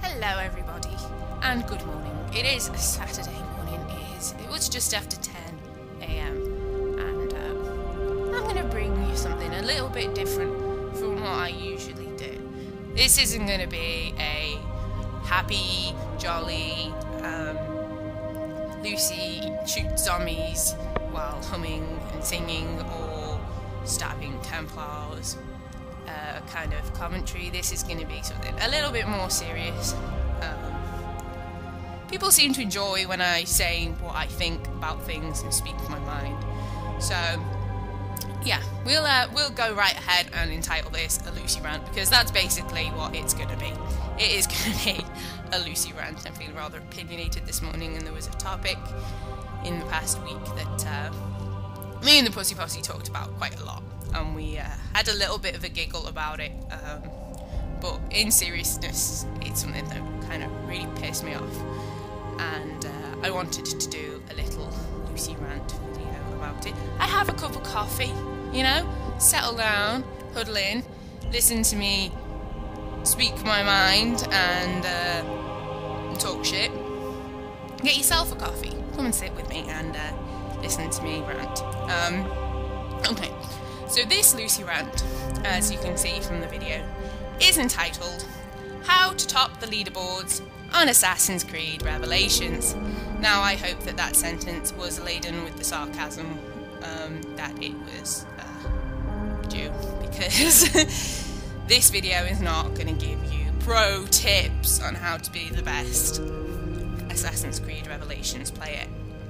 Hello everybody, and good morning. It is a Saturday morning. It was just after 10 AM, and I'm going to bring you something a little bit different from what I usually do. This isn't going to be a happy, jolly, Lucy shoots zombies while humming and singing or stabbing Templars kind of commentary. This is going to be something a little bit more serious. People seem to enjoy when I say what I think about things and speak my mind. So yeah, we'll go right ahead and entitle this a Lucie Rant, because that's basically what it's going to be. It is going to be a Lucie Rant. I'm feeling rather opinionated this morning, and there was a topic in the past week that me and the Pussy Posse talked about quite a lot, and we had a little bit of a giggle about it, but in seriousness, it's something that kind of really pissed me off, and I wanted to do a little Lucie Rant video about it. I have a cup of coffee, you know, settle down, huddle in, listen to me speak my mind and talk shit. Get yourself a coffee, come and sit with me and listen to me rant. Okay, so this Lucie Rant, as you can see from the video, is entitled How to Top the Leaderboards on Assassin's Creed Revelations. Now, I hope that that sentence was laden with the sarcasm that it was due, because this video is not going to give you pro tips on how to be the best Assassin's Creed Revelations player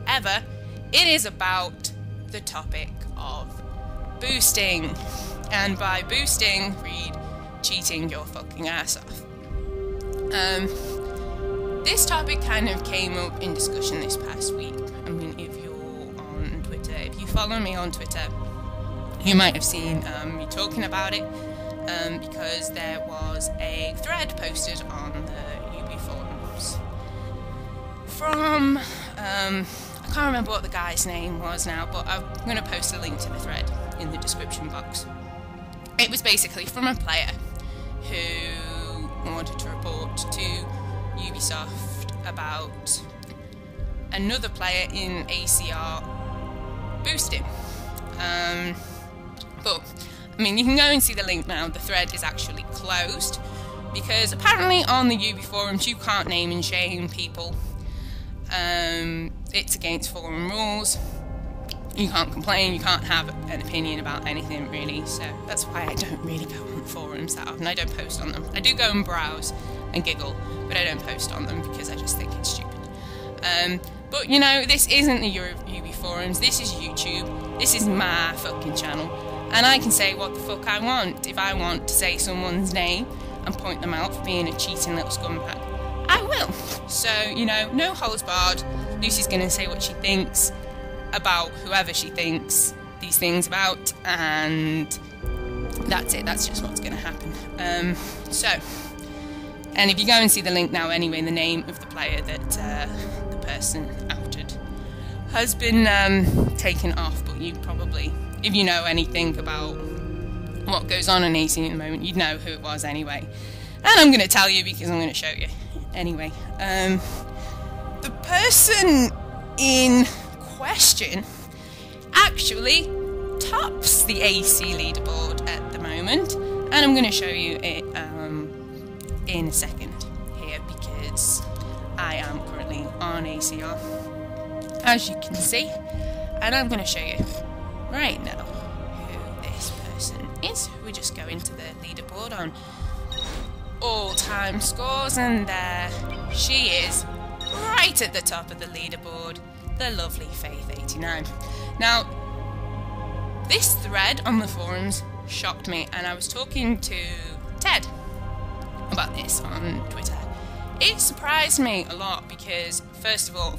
ever. It is about the topic of boosting, and by boosting, read cheating your fucking ass off. This topic kind of came up in discussion this past week. I mean, if you're on Twitter, if you follow me on Twitter, you might have seen me talking about it, because there was a thread posted on the UB forums from, I can't remember what the guy's name was now, but I'm going to post a link to the thread in the description box. It was basically from a player who wanted to report to Ubisoft about another player in ACR boosting. But, I mean, you can go and see the link now. The thread is actually closed, because apparently on the UB forums you can't name and shame people. It's against forum rules. You can't complain, you can't have an opinion about anything really, so that's why I don't really go on forums that often. I don't post on them. I do go and browse and giggle, but I don't post on them because I just think it's stupid. But you know, this isn't the UB forums, this is YouTube, this is my fucking channel, and I can say what the fuck I want. If I want to say someone's name and point them out for being a cheating little scumbag, I will. So, you know, no holds barred. Lucy's going to say what she thinks about whoever she thinks these things about, and that's it. That's just what's going to happen. And if you go and see the link now anyway, the name of the player that the person outed has been taken off, but you probably, if you know anything about what goes on in AC at the moment, you'd know who it was anyway. And I'm going to tell you because I'm going to show you. Anyway, the person in question actually tops the AC leaderboard at the moment, and I'm going to show you it in a second here, because I am currently on ACR, as you can see, and I'm going to show you right now who this person is. We just go into the leaderboard on all-time scores, and there she is, right at the top of the leaderboard, the lovely Faith89. Now, this thread on the forums shocked me, and I was talking to Ted about this on Twitter. It surprised me a lot because, first of all,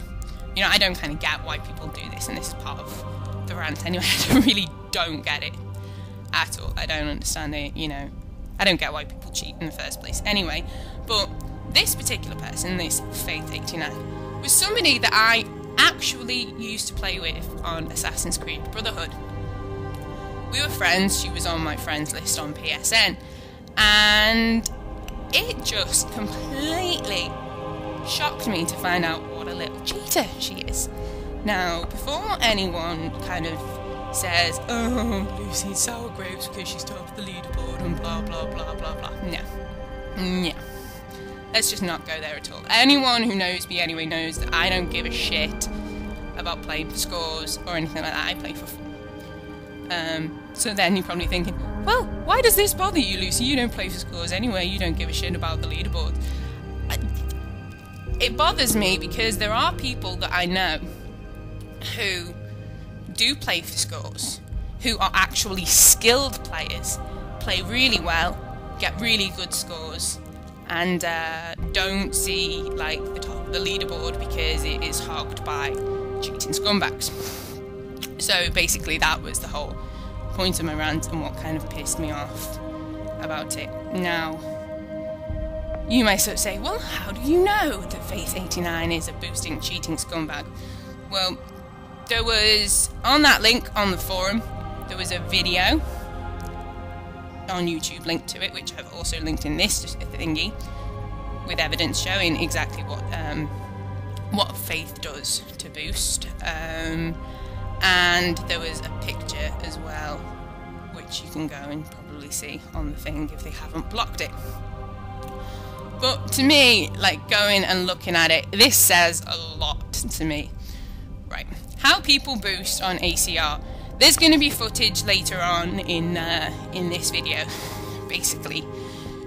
you know, I don't kind of get why people do this, and this is part of the rant anyway. I really don't get it at all. I don't understand it, you know. I don't get why people cheat in the first place anyway. But this particular person, this Faith89, was somebody that I actually used to play with on Assassin's Creed Brotherhood. We were friends, she was on my friends list on PSN, and it just completely shocked me to find out what a little cheater she is. Now, before anyone kind of says, oh, Lucie's sour grapes because she's top of the leaderboard and blah blah blah blah blah. No. Let's just not go there at all. Anyone who knows me anyway knows that I don't give a shit about playing for scores or anything like that. I play for fun. So then you're probably thinking, well, why does this bother you, Lucie? You don't play for scores anyway. You don't give a shit about the leaderboard. It bothers me because there are people that I know who do play for scores, who are actually skilled players, play really well, get really good scores, and don't see like the top of the leaderboard because it is hogged by cheating scumbags. So basically that was the whole point of my rant and what kind of pissed me off about it. Now, you may sort of say, well, how do you know that Faith89 is a boosting cheating scumbag? Well, there was, on that link on the forum, there was a video on YouTube linked to it, which I've also linked in this thingy, with evidence showing exactly what Faith does to boost. And there was a picture as well, which you can go and probably see on the thing if they haven't blocked it. But to me, like, going and looking at it, this says a lot to me. Right, how people boost on ACR. There's going to be footage later on in this video, basically,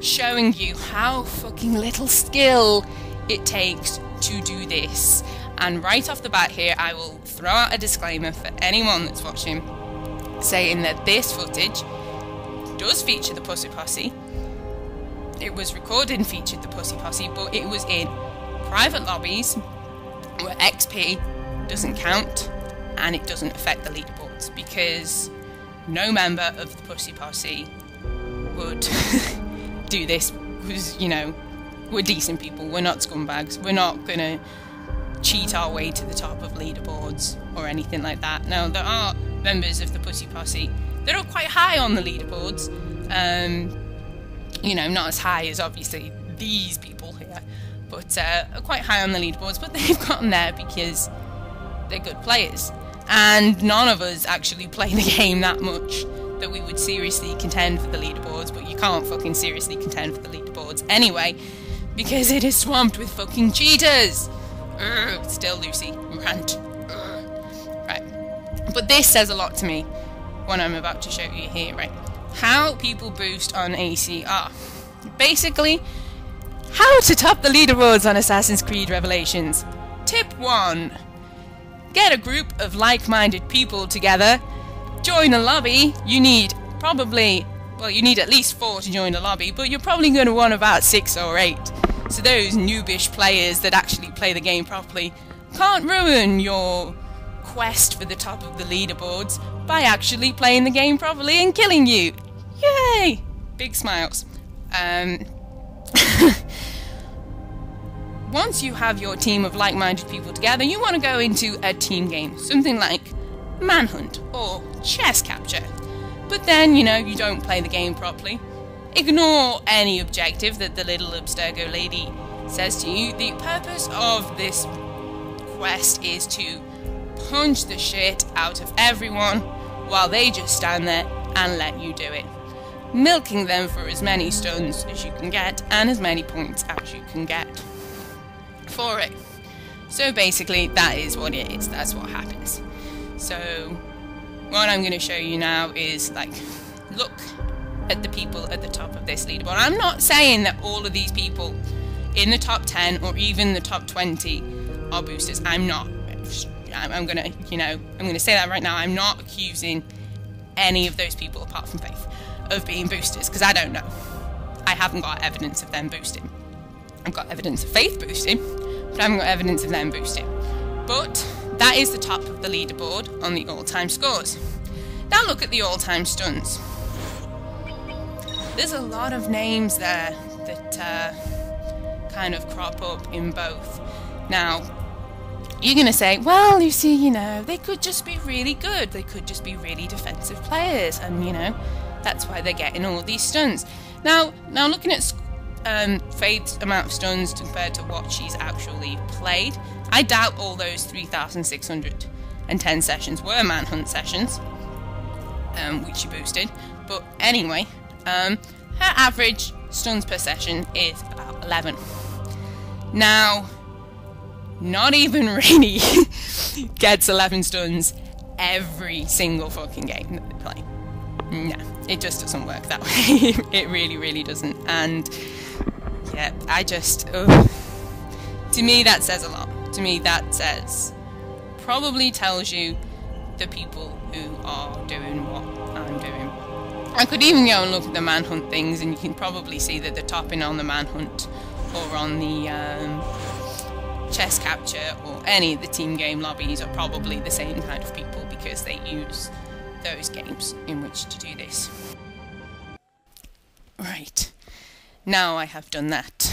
showing you how fucking little skill it takes to do this. And right off the bat here, I will throw out a disclaimer for anyone that's watching, saying that this footage does feature the Pussy Posse. It was recorded and featured the Pussy Posse, but it was in private lobbies where XP doesn't count and it doesn't affect the leaderboards, because no member of the Pussy Posse would do this. Because, you know, we're decent people, we're not scumbags, we're not gonna cheat our way to the top of leaderboards or anything like that. Now, there are members of the Pussy Posse that are quite high on the leaderboards, you know, not as high as obviously these people here, but are quite high on the leaderboards, but they've gotten there because they're good players. And none of us actually play the game that much that we would seriously contend for the leaderboards, but you can't fucking seriously contend for the leaderboards anyway, because it is swamped with fucking cheaters! Still Lucie Rant. Right. But this says a lot to me, what I'm about to show you here, right? How people boost on ACR. Basically, how to top the leaderboards on Assassin's Creed Revelations. Tip 1. Get a group of like-minded people together. Join a lobby. You need probably, well, you need at least 4 to join a lobby, but you're probably going to want about 6 or 8. So those noobish players that actually play the game properly can't ruin your quest for the top of the leaderboards by actually playing the game properly and killing you. Yay! Big smiles. Once you have your team of like-minded people together, you want to go into a team game, something like Manhunt or Chess Capture. But then, you know, you don't play the game properly. Ignore any objective that the little Abstergo lady says to you. The purpose of this quest is to punch the shit out of everyone while they just stand there and let you do it. Milking them for as many stuns as you can get and as many points as you can get for it. So basically that is what it is, that's what happens. So what I'm going to show you now is, like, look at the people at the top of this leaderboard. I'm not saying that all of these people in the top 10 or even the top 20 are boosters. I'm not. I'm gonna, you know, I'm gonna say that right now. I'm not accusing any of those people apart from Faith of being boosters, because I don't know. I haven't got evidence of them boosting. I've got evidence of Faith boosting, but I haven't got evidence of them boosting. But that is the top of the leaderboard on the all-time scores. Now look at the all-time stuns. There's a lot of names there that kind of crop up in both. Now, you're going to say, well, you see, you know, they could just be really good. They could just be really defensive players, and, you know, that's why they're getting all these stuns. Now looking at Faith's amount of stuns compared to what she's actually played. I doubt all those 3,610 sessions were Manhunt sessions, which she boosted. But anyway, her average stuns per session is about 11. Now, not even Rainy gets 11 stuns every single fucking game that they play. No, it just doesn't work that way. It really, really doesn't. And yeah, to me that says a lot. To me that probably tells you the people who are doing what I'm doing. I could even go and look at the Manhunt things, and you can probably see that the topping on the Manhunt or on the chess capture or any of the team game lobbies are probably the same kind of people, because they use those games in which to do this. Right, now I have done that.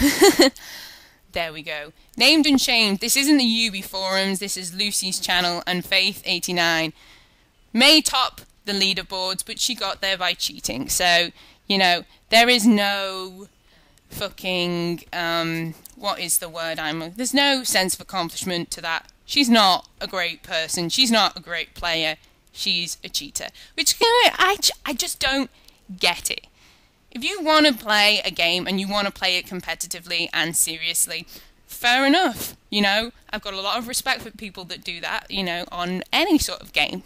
There we go. Named and shamed. This isn't the UB forums, this is Lucie's channel, and Faith89 may top the leaderboards, but she got there by cheating. So, you know, there is no fucking, what is the word there's no sense of accomplishment to that. She's not a great person, she's not a great player, she's a cheater. Which, I just don't get it. If you want to play a game and you want to play it competitively and seriously, fair enough. You know, I've got a lot of respect for people that do that, you know, on any sort of game,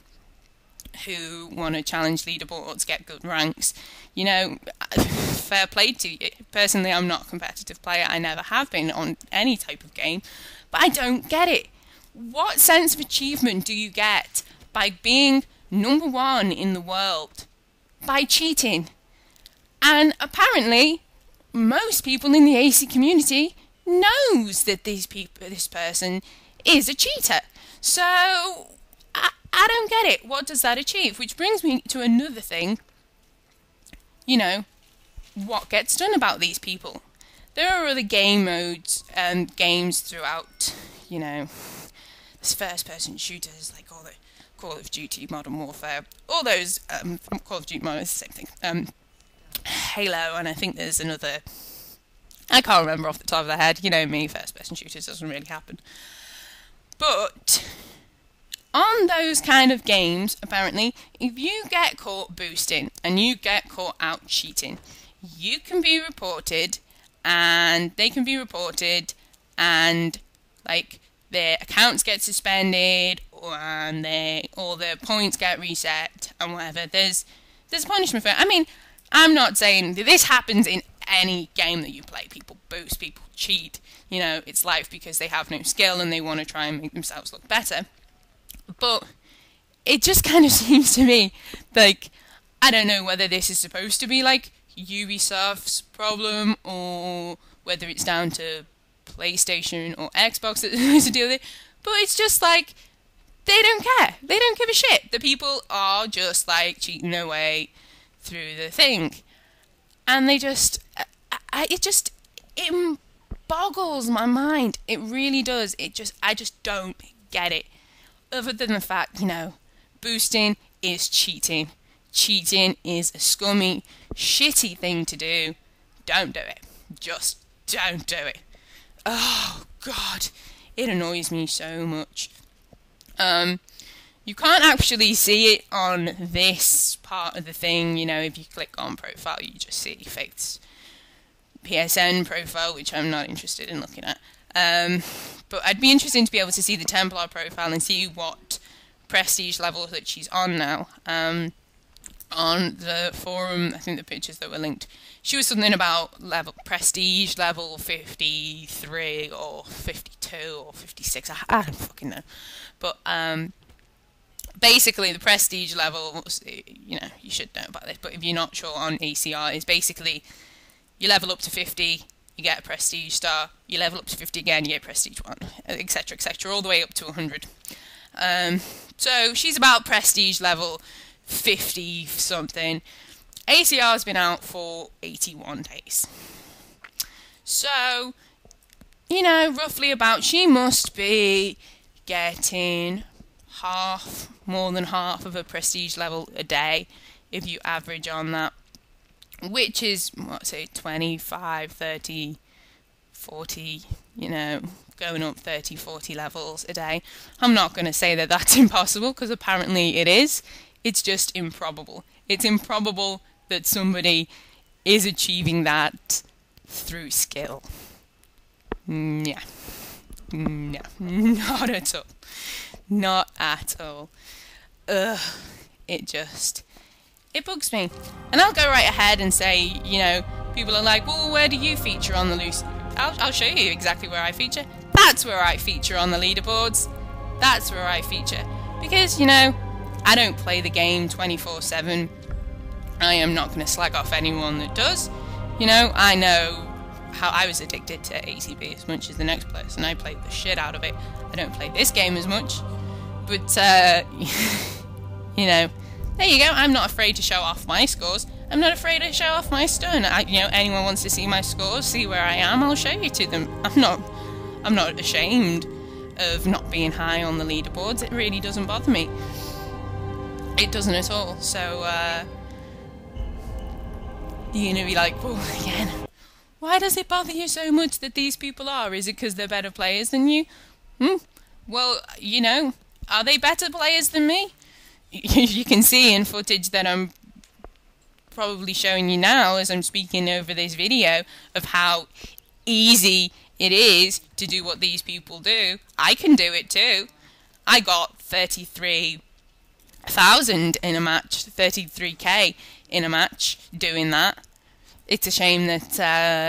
who want to challenge leaderboards, get good ranks. You know, fair play to you. Personally, I'm not a competitive player. I never have been on any type of game. But I don't get it. What sense of achievement do you get by being #1 in the world by cheating? And apparently, most people in the AC community knows that this person is a cheater. So, I don't get it. What does that achieve? Which brings me to another thing. You know, what gets done about these people? There are other game modes and games throughout, you know, there's first-person shooters, like all the Call of Duty, Modern Warfare, all those, Call of Duty Modern, it's the same thing. Halo, and I think there's another, I can't remember off the top of the head. You know me, first-person shooters doesn't really happen. But on those kind of games, apparently, if you get caught boosting and you get caught out cheating, you can be reported, and they can be reported, and like their accounts get suspended, and all their points get reset, and whatever. There's a punishment for it. I mean, I'm not saying that this happens in any game that you play. People boost, people cheat. You know, it's life because they have no skill and they want to try and make themselves look better. But it just kind of seems to me like, I don't know whether this is supposed to be like Ubisoft's problem, or whether it's down to PlayStation or Xbox that's supposed to deal with it. But it's just like, they don't care. They don't give a shit. The people are just like cheating their way through the thing. And they just, it boggles my mind. It really does. I just don't get it. Other than the fact, you know, boosting is cheating. Cheating is a scummy, shitty thing to do. Don't do it. Just don't do it. Oh, God. It annoys me so much. You can't actually see it on this part of the thing. You know, if you click on profile, you just see Faith's PSN profile, which I'm not interested in looking at. But I'd be interested to be able to see the Templar profile and see what prestige level that she's on now. On the forum, I think the pictures that were linked, she was something about prestige level 53 or 52 or 56. I don't fucking know. But basically, the prestige level, you know, you should know about this, but if you're not sure on ACR, is basically you level up to 50, you get a prestige star, you level up to 50 again, you get prestige 1, etc., all the way up to 100. So she's about prestige level 50 something. ACR has been out for 81 days. So, you know, roughly about, she must be getting more than half of a prestige level a day, if you average on that. which is, 25, 30, 40, going up 30, 40 levels a day. I'm not going to say that that's impossible, because apparently it is. It's just improbable. It's improbable that somebody is achieving that through skill. Yeah. No, not at all. Not at all. Ugh. It bugs me. And I'll go right ahead and say, people are like, well, where do you feature on the Lucie? I'll show you exactly where I feature. That's where I feature on the leaderboards. That's where I feature. Because, I don't play the game 24/7. I am not going to slag off anyone that does. I know how I was addicted to ACB as much as the next person. I played the shit out of it. I don't play this game as much. But, there you go. I'm not afraid to show off my scores. I'm not afraid to show off my stun. Anyone wants to see my scores, see where I am, I'll show you to them. I'm not ashamed of not being high on the leaderboards. It really doesn't bother me. It doesn't at all. So, you're gonna be like, well, again, why does it bother you so much that these people are? Is it because they're better players than you? Well, are they better players than me? You can see in footage that I'm probably showing you now as I'm speaking over this video of how easy it is to do what these people do. I can do it too. I got 33,000 in a match, 33k in a match doing that. It's a shame that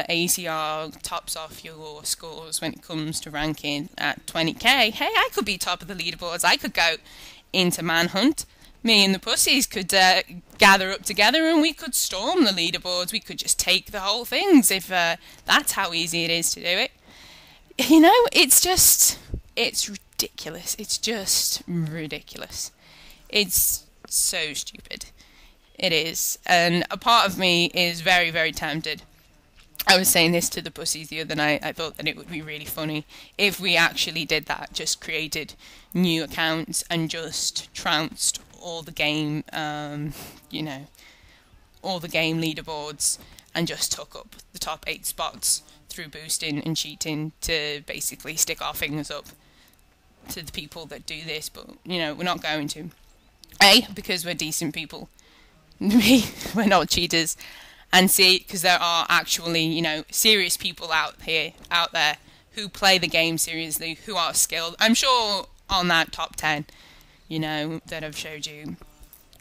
ACR tops off your scores when it comes to ranking at 20k. Hey, I could be top of the leaderboards. I could go into Manhunt. Me and the Pussies could gather up together and we could storm the leaderboards. We could just take the whole things if that's how easy it is to do it. It's ridiculous. It's just ridiculous. It's so stupid. It is. And a part of me is very, very tempted. I was saying this to the Pussies the other night. I thought that it would be really funny if we actually did that. Just created new accounts and just trounced all the game, all the game leaderboards and just took up the top 8 spots through boosting and cheating to basically stick our fingers up to the people that do this. But, we're not going to. A, because we're decent people. B, we're not cheaters. And C, because there are actually, serious people out there who play the game seriously, who are skilled. I'm sure on that top 10, that I've showed you,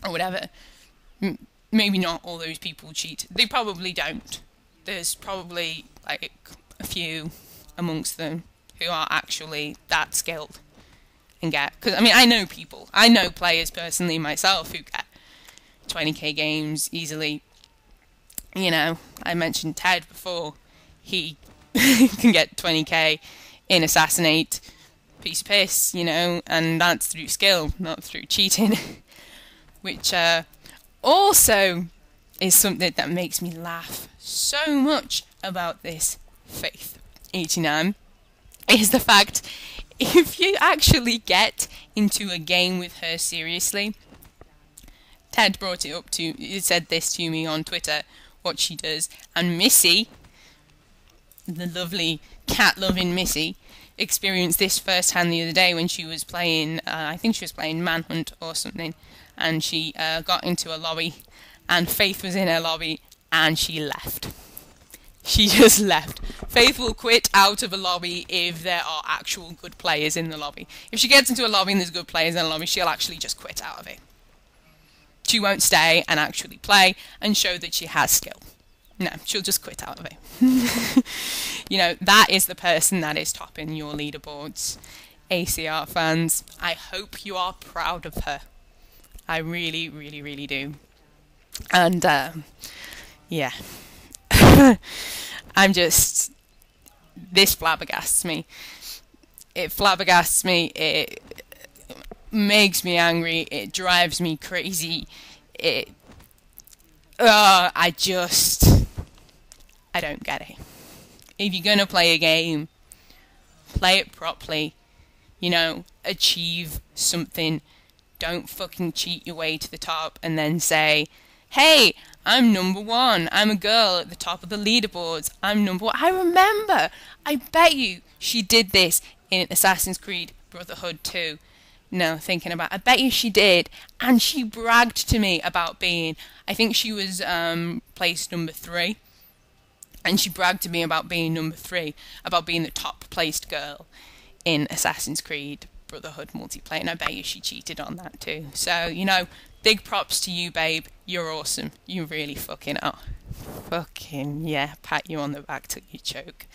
or whatever, maybe not all those people cheat. They probably don't. There's probably, like, a few amongst them who are actually that skilled and get... Because, I know people. I know players personally myself who get 20k games easily. I mentioned Ted before. He can get 20k in Assassinate, piece of piss, and that's through skill, not through cheating. Which also is something that makes me laugh so much about this Faith 89, is the fact if you actually get into a game with her seriously, Ted said this to me on Twitter, what she does, and Missy, the lovely cat-loving Missy, experienced this firsthand the other day when she was playing, I think she was playing Manhunt or something, and she got into a lobby, and Faith was in her lobby, and she left. She just left. Faith will quit out of a lobby if there are actual good players in the lobby. If she gets into a lobby and there's good players in the lobby, she'll actually just quit out of it. She won't stay and actually play and show that she has skill. No, she'll just quit out of it. That is the person that is topping your leaderboards. ACR fans, I hope you are proud of her. I really, really, really do. And, yeah. This flabbergasts me. It flabbergasts me. It makes me angry. It drives me crazy. I don't get it. If you're gonna play a game, play it properly. Achieve something. Don't fucking cheat your way to the top and then say, hey, I'm number one. I'm a girl at the top of the leaderboards. I'm number one. I remember. I bet you she did this in Assassin's Creed Brotherhood 2. No, thinking about, I bet you she did, and she bragged to me about being, I think she was placed number 3, and she bragged to me about being number 3, about being the top placed girl in Assassin's Creed Brotherhood multiplayer, and I bet you she cheated on that too. So, you know, big props to you, babe. You're awesome. You really fucking are. Fucking, yeah, pat you on the back till you choke.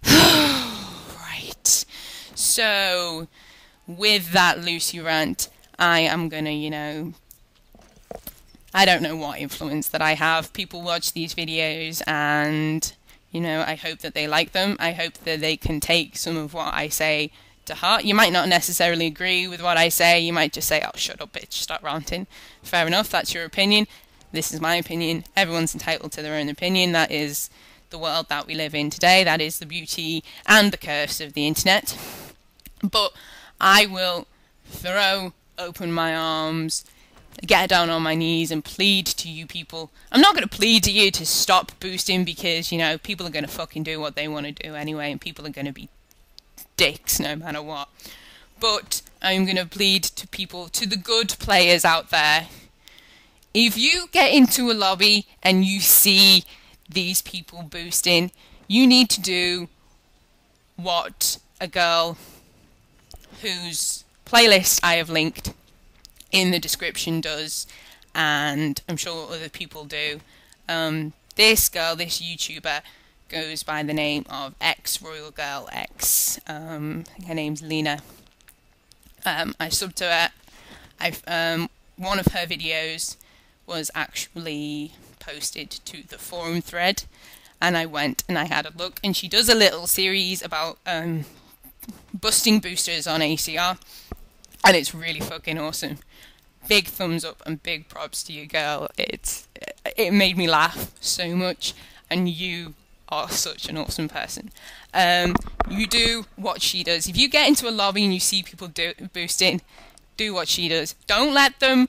Right. So, with that Lucie rant, I am gonna, you know, I don't know what influence that I have. People watch these videos and, you know, I hope that they like them. I hope that they can take some of what I say to heart. You might not necessarily agree with what I say. You might just say, oh, shut up, bitch, stop ranting. Fair enough, that's your opinion. This is my opinion. Everyone's entitled to their own opinion. That is the world that we live in today. That is the beauty and the curse of the internet. But I will throw open my arms, get down on my knees and plead to you people. I'm not going to plead to you to stop boosting because, you know, people are going to fucking do what they want to do anyway, and people are going to be dicks no matter what. But I'm going to plead to people, to the good players out there. If you get into a lobby and you see these people boosting, you need to do what a girl whose playlist I have linked in the description does, and I'm sure other people do. This girl, this YouTuber, goes by the name of XRoyalGirlX. Her name's Lena. I subbed to her. One of her videos was actually posted to the forum thread, and I went and I had a look, and she does a little series about busting boosters on ACR, and it's really fucking awesome. Big thumbs up and big props to you, girl. It made me laugh so much, and you are such an awesome person. You do what she does. If you get into a lobby and you see people boosting, do what she does. Don't let them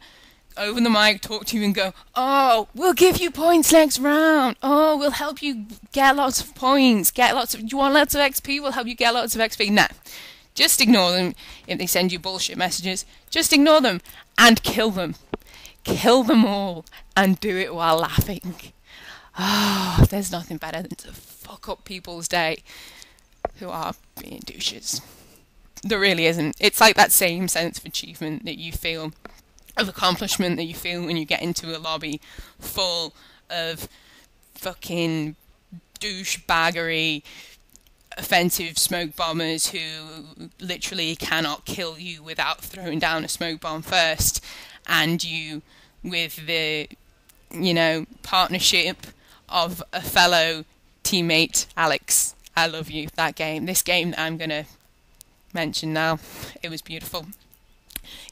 over the mic talk to you and go, oh, we'll give you points next round. Oh, we'll help you get lots of points. You want lots of XP? We'll help you get lots of XP. Nah. Just ignore them. If they send you bullshit messages, just ignore them and kill them. Kill them all and do it while laughing. Oh, there's nothing better than to fuck up people's day who are being douches. There really isn't. It's like that same sense of achievement that you feel, of accomplishment that you feel when you get into a lobby full of fucking douchebaggery, offensive smoke bombers who literally cannot kill you without throwing down a smoke bomb first, and you, with the, you know, partnership of a fellow teammate, Alex. I love you. That game. This game that I'm going to mention now, it was beautiful.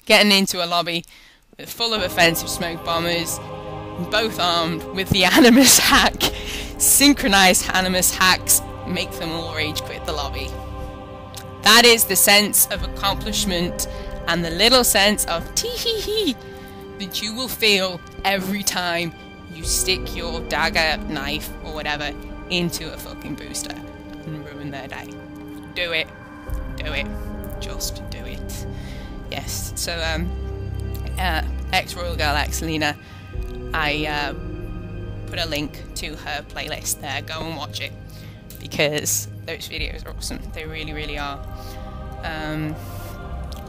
Getting into a lobby full of offensive smoke bombers, both armed with the Animus hack, synchronized Animus hacks, make them all rage quit the lobby. That is the sense of accomplishment and the little sense of tee-hee-hee that you will feel every time you stick your dagger, knife, or whatever into a fucking booster and ruin their day. Do it. Do it. Just do it. Yes, so, XRoyalGirlX Lena, I put a link to her playlist there. Go and watch it, because those videos are awesome. They really, really are.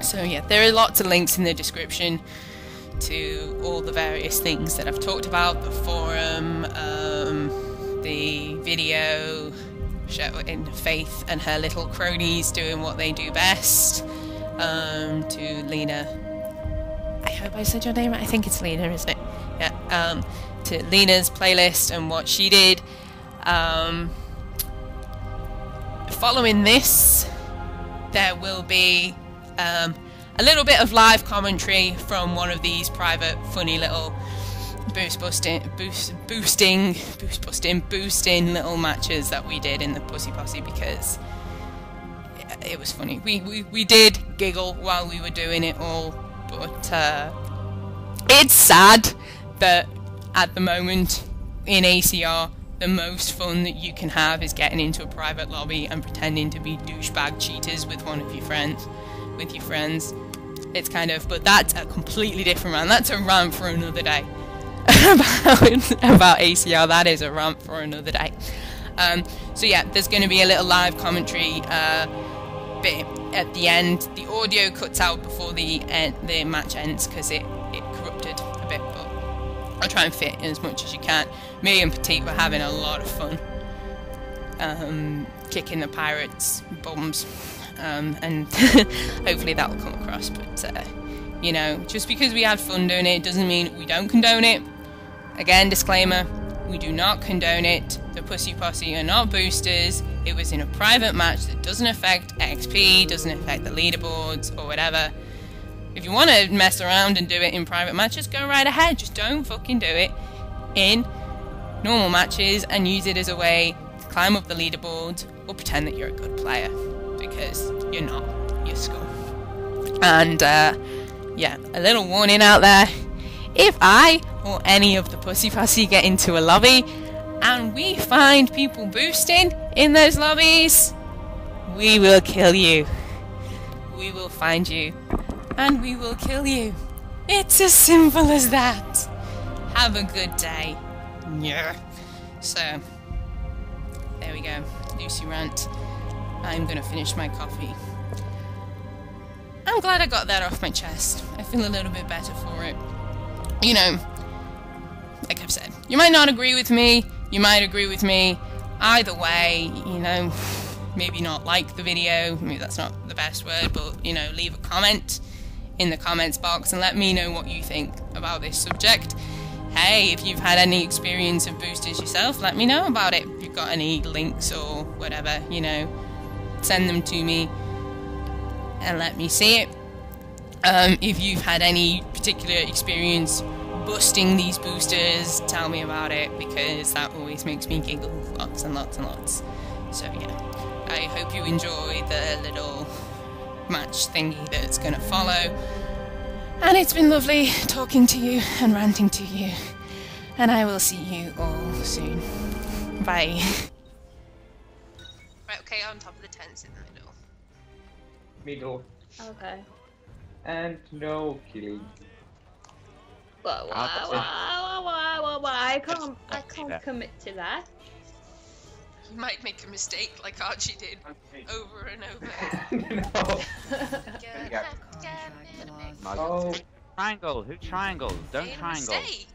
So yeah, there are lots of links in the description to all the various things that I've talked about, the forum, the video showing Faith and her little cronies doing what they do best, to Lena. I hope I said your name right. I think it's Lena, isn't it? Yeah. To Lena's playlist and what she did. Following this, there will be a little bit of live commentary from one of these private, funny little boosting little matches that we did in the Pussy Posse, because it was funny. We did giggle while we were doing it all, but it's sad that at the moment in ACR, the most fun that you can have is getting into a private lobby and pretending to be douchebag cheaters with one of your friends. It's kind of, but that's a completely different rant. That's a rant for another day. about ACR, that is a rant for another day. So yeah, there's going to be a little live commentary bit at the end. The audio cuts out before the match ends because it corrupted a bit, but I'll try and fit in as much as you can. Me and Petite were having a lot of fun, kicking the pirates' bums, and hopefully that will come across. But you know, just because we had fun doing it doesn't mean we don't condone it. Again, disclaimer, we do not condone it. The Pussy Posse are not boosters. It was in a private match that doesn't affect XP, doesn't affect the leaderboards or whatever. If you want to mess around and do it in private matches, go right ahead. Just don't fucking do it in normal matches and use it as a way to climb up the leaderboard or pretend that you're a good player, because you're not. You're scum. And yeah, a little warning out there. If I or any of the Pussy Posse get into a lobby and we find people boosting in those lobbies, we will kill you. We will find you and we will kill you. It's as simple as that. Have a good day. Yeah. So, there we go. Lucie Rant. I'm gonna finish my coffee. I'm glad I got that off my chest. I feel a little bit better for it. You know, like I've said, you might not agree with me, you might agree with me. Either way, you know, maybe not like the video, maybe that's not the best word, but, you know, leave a comment in the comments box and let me know what you think about this subject. Hey, if you've had any experience of boosters yourself, let me know about it. If you've got any links or whatever, you know, send them to me and let me see it. If you've had any particular experience busting these boosters, tell me about it, because that always makes me giggle lots and lots and lots. So yeah, I hope you enjoy the little match thingy that's going to follow. And it's been lovely talking to you and ranting to you. And I will see you all soon. Bye. Right, okay, on top of the tents in the middle. Middle. Okay. And no killing. Whoa, I can't commit to that. You might make a mistake like Archie did over and over. No. Oh. Triangle, who triangle? Don't triangle. Mistake.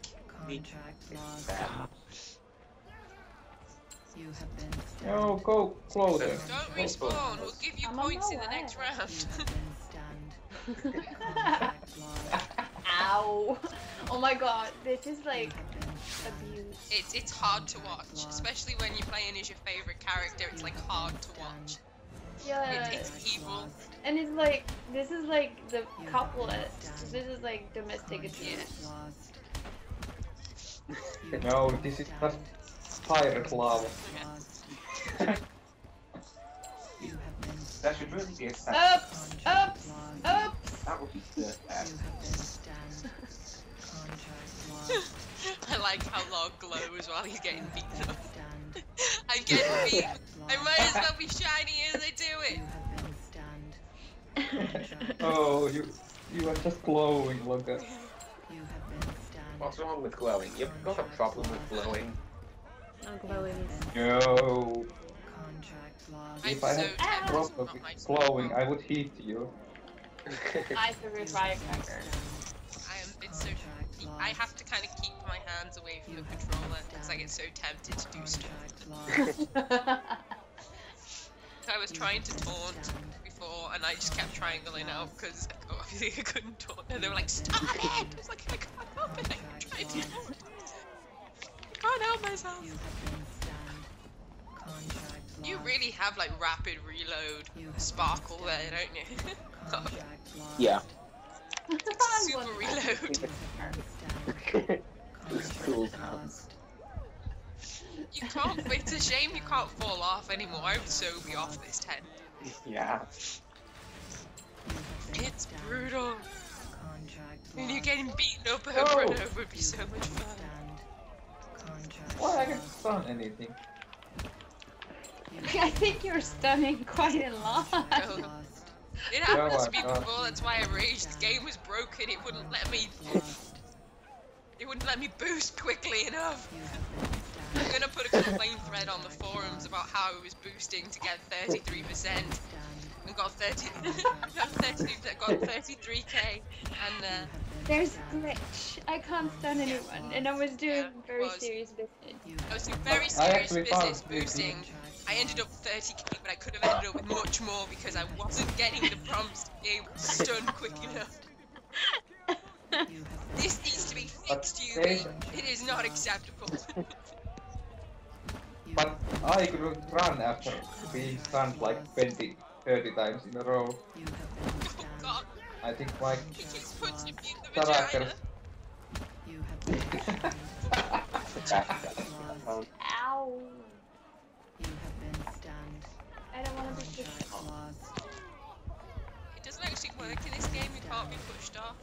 No, go closer. Don't respawn, we'll give you points in the next round. Ow! Oh my god, this is like abuse. It's hard to watch, especially when you're playing as your favourite character. It's like hard to watch. Yeah. It's evil. And it's like, this is like the couplet. This is like domestic abuse. No, this is just pirate love. That should really be a Ups! Ups! Ups! That would be good. I like how Log glows while he's getting beaten up. I'm getting beat. I might as well be shiny as I do it. Oh, you are just glowing, look at. What's wrong with glowing? You've got a problem with glowing. I'm glowing. No. I'm If I so had tempted a to problem put my with glowing, I would hit you. I threw a firecracker. It's so I have to kind of keep my hands away from the controller because I get so tempted to do stuff. I was trying to taunt before and I just kept triangling out because obviously I couldn't taunt and they were like, stop it! I was like, I can't help it, I'm trying to taunt. I can't help myself. You really have like rapid reload sparkle there, don't you? Yeah. Super reload. Cool. You can't, it's a shame you can't fall off anymore. I would so be off this tent. Yeah. It's brutal. And you're getting beaten up over and over would be so much fun. Why I can stun anything? I think you're stunning quite a lot. It happened Oh to me my God. before, that's why I raged. The game was broken, it wouldn't let me... It wouldn't let me boost quickly enough. I'm gonna put a complaint thread on the forums about how I was boosting to get 33% and got 33k and There's a glitch. I can't stun anyone, and I was doing very serious business. I was doing very I serious actually business found boosting. I ended up 30k, but I could have ended up with much more because I wasn't getting the prompts to be able to stun quick enough. This needs to be fixed, you. It is not acceptable. But I couldn't run after being stunned like 20, 30 times in a row. Oh god, I think my he keeps punching me in the character. vagina. Ow! I don't want to be pushed off. It doesn't actually work in this game, you can't be pushed off.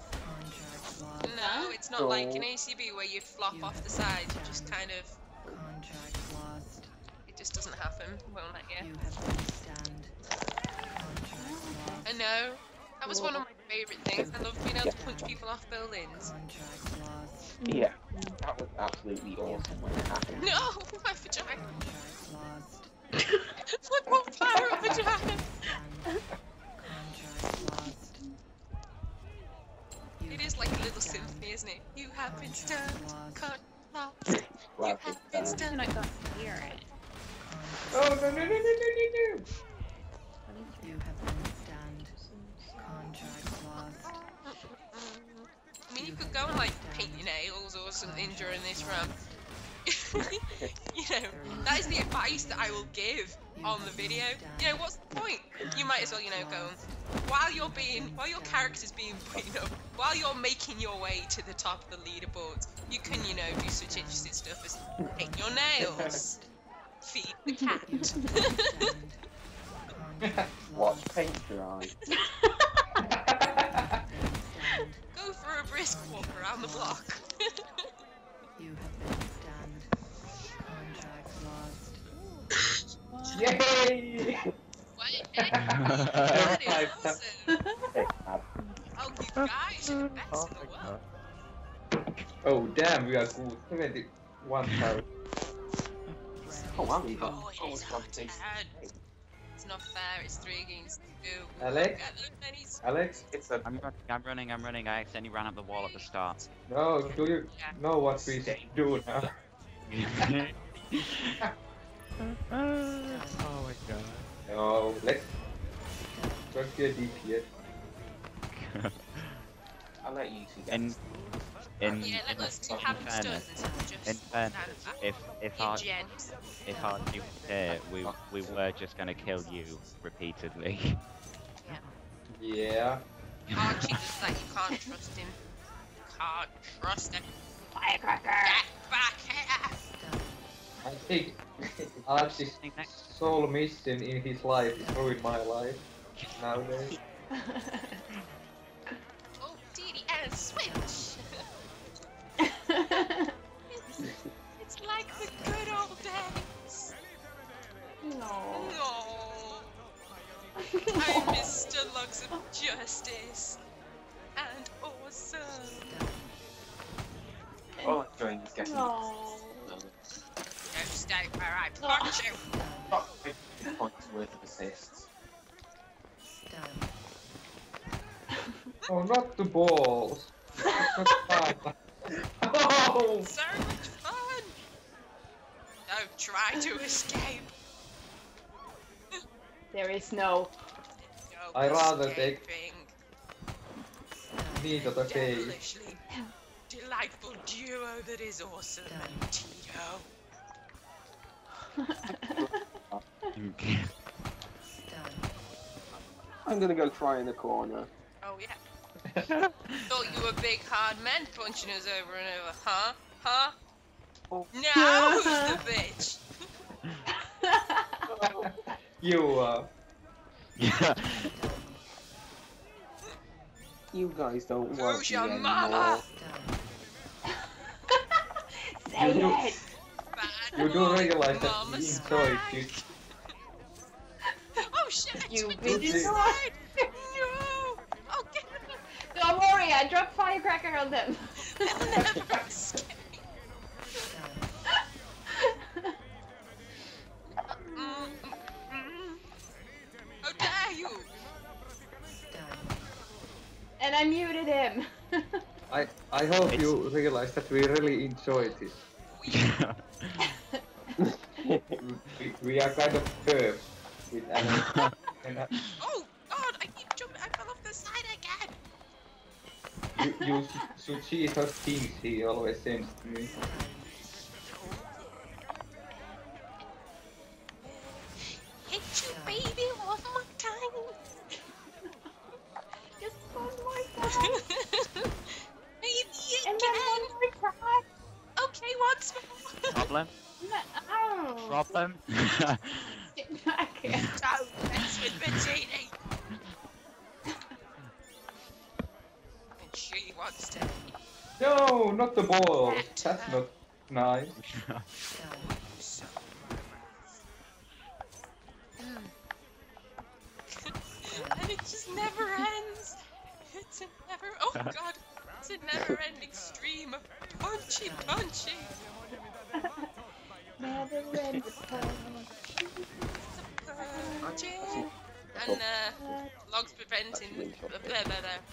No, it's not like in ACB where you'd flop off the side, you just kind of... It just doesn't happen, won't let you. I know, that was one of my favourite things, I loved being able to punch people off buildings. Yeah, that was absolutely awesome when it happened. No, my vagina! Look what power of vagina! It is like a little symphony, isn't it? You have been stunned, cut off. You have been stunned. I can't hear it. Oh no no no no no no no! I mean, you could go and like paint your nails or something during this run. You know, that is the advice that I will give on the video. You know, what's the point? You might as well, you know, go while your character's being beaten up, while you're making your way to the top of the leaderboard, you can, you know, do such interesting stuff as paint your nails, feed the cat. Watch paint dry. Go for a brisk walk around the block. Yay! Wait, that is awesome. Hey, Oh, you guys are the best in the world. Oh damn, we are good. 71,000. oh wow, you got Oh, it is hard to head. It's not fair, it's 3 against 2. Alex? Get those pennies. Alex? it's a I'm running. I accidentally ran up the wall at the start. No, do you know what we should do now? Oh my god. No, let's get DPS. I'll let you two In guys. Yeah, let us have them stunned. Just in fairness, if our gent. dude here, we were just gonna kill you repeatedly. Yeah. Archie does that, you can't trust him. Can't trust him. Firecracker! Get back here! I think Archie's sole mission in his life is ruin my life nowadays. Oh, DDS switch! It's like the good old days. No. No. I Mr. Lugs of Justice and awesome. All I'm doing is getting No. Don't stay where I punch you. about 50 points worth of assists. Oh, not the balls. Oh! So much fun. Don't try to escape. There is no. No I rather take escaping. knee to the face. Devilishly delightful duo that is awesome and Tito. I'm gonna go try in the corner. Oh yeah. Thought you were big hard men punching us over and over, huh? Huh? Oh. Now who's the bitch? You, Yeah. You guys don't want Who's me your anymore. mama? Say it! You do realize that Mama we enjoyed Spike. this. Oh shit! I You tripped bitch. on the slide. No! Oh, get it! Don't worry, I dropped firecracker on them. They'll never escape. How dare you! And I muted him. I hope you realize that we really enjoyed this. We are kind of curved with Alan. Oh god! I keep jumping. I fell off the side again. You should see those things he always sends to me. Hit you, baby, one more time. Just one more time. Maybe And then again. one more time. Okay, once more. Problem? Oh. Problem? Get back here. Don't mess with Bettini. And she wants to. No, not the ball. That's not nice. So. And it just never ends. It's a never. Oh god. It's a never-ending stream of punchy. Never end. And Logs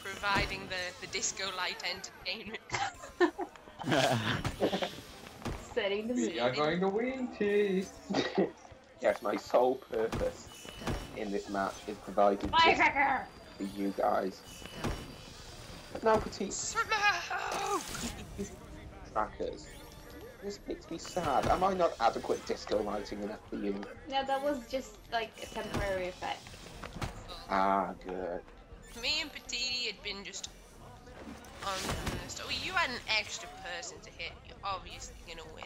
providing the disco light entertainment. Setting the We are mood. going to win this. Yes, my sole purpose in this match is providing this Firecracker! for you guys. But now, petite Smoke! trackers, this makes me sad. Am I not adequate disco lighting enough for you? No, that was just like a temporary effect. Ah, good. Me and Petiti had been just honest. Oh, you had an extra person to hit. You're obviously gonna win.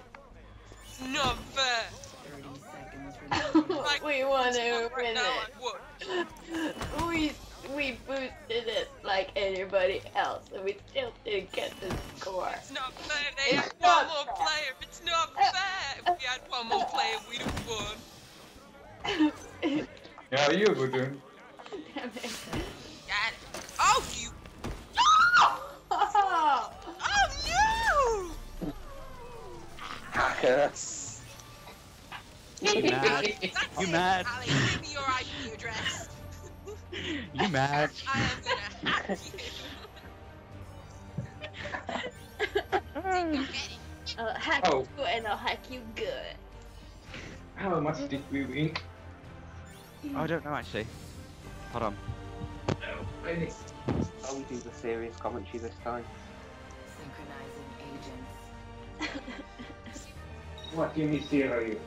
It's not fair. 30 seconds remaining. We want to win Now it. I won. We boosted it like anybody else, and we still didn't get the score. It's not fair. They had It's one not more fair. player. It's not fair. If we had one more player, we'd have won. Yeah, you wouldn't. Damn it. Got it. Oh, you. Oh, Oh no! Hacker. You mad? That's You it, mad? Ali, give me your IP address. You mad? I am gonna hack you. I'll hack Oh. you and I'll hack you good. How much did we win? Oh, I don't know actually. Hold on. Shall we do the serious commentary this time? Synchronizing agents. What can you see, are you?